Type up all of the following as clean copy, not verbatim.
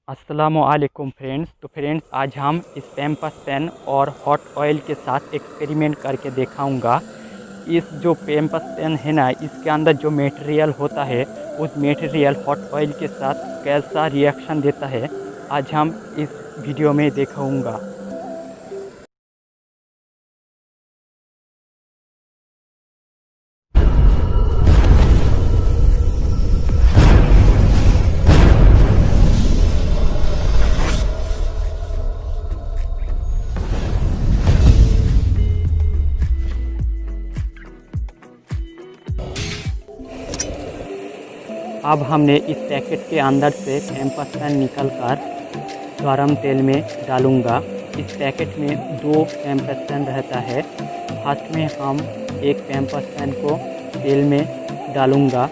अस्सलामुअलैकुम फ्रेंड्स। तो फ्रेंड्स, आज हम इस पैम्पर्स पेन और हॉट ऑयल के साथ एक्सपेरिमेंट करके दिखाऊंगा। इस जो पैम्पर्स पेन है ना, इसके अंदर जो मटेरियल होता है उस मटेरियल हॉट ऑयल के साथ कैसा रिएक्शन देता है, आज हम इस वीडियो में दिखाऊंगा। अब हमने इस पैकेट के अंदर से पैम्पर्स पेन निकल कर गरम तेल में डालूंगा। इस पैकेट में 2 पैम्पर्स पेन रहता है। फर्स्ट में हम एक पैम्पर्स पेन को तेल में डालूंगा।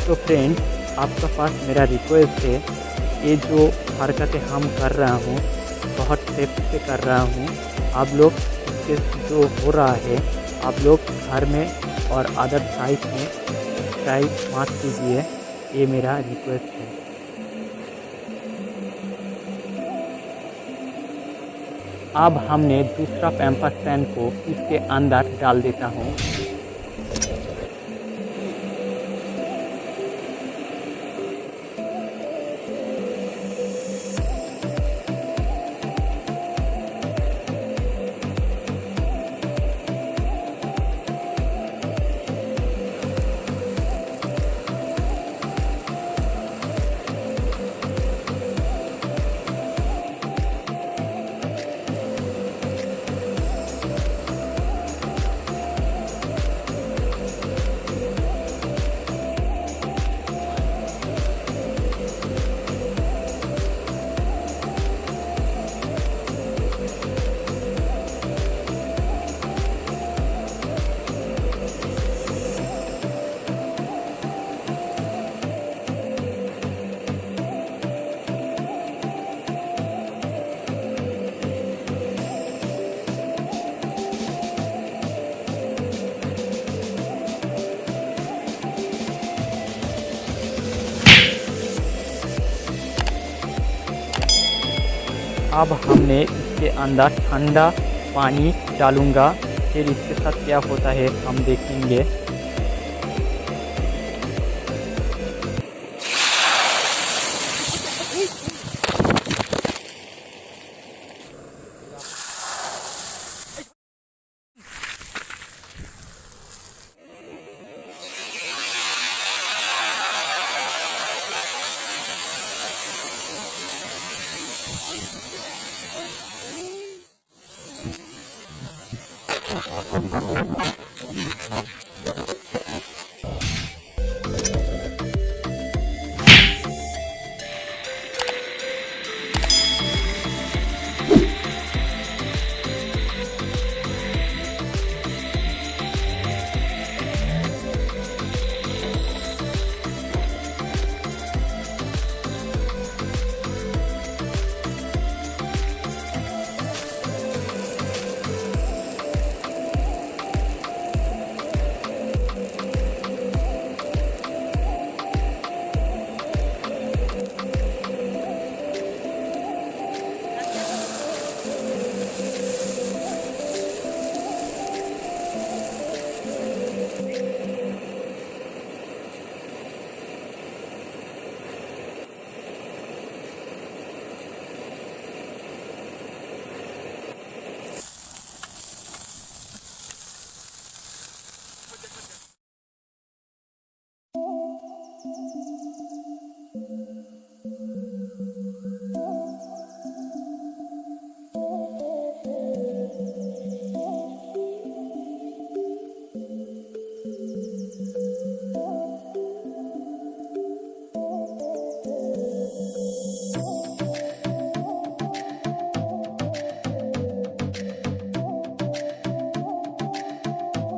तो फ्रेंड्स, आपका पास मेरा रिक्वेस्ट है, ये जो हरकतें हम कर रहा हूँ बहुत सेफ्टी से कर रहा हूँ। आप लोग इसके जो हो रहा है आप लोग घर में और अदर साइट में ट्राई मत कीजिए, ये मेरा रिक्वेस्ट है। अब हमने दूसरा पैम्पर्स पेन को इसके अंदर डाल देता हूँ। अब हमने इसके अंदर ठंडा पानी डालूंगा, फिर इसके साथ क्या होता है हम देखेंगे।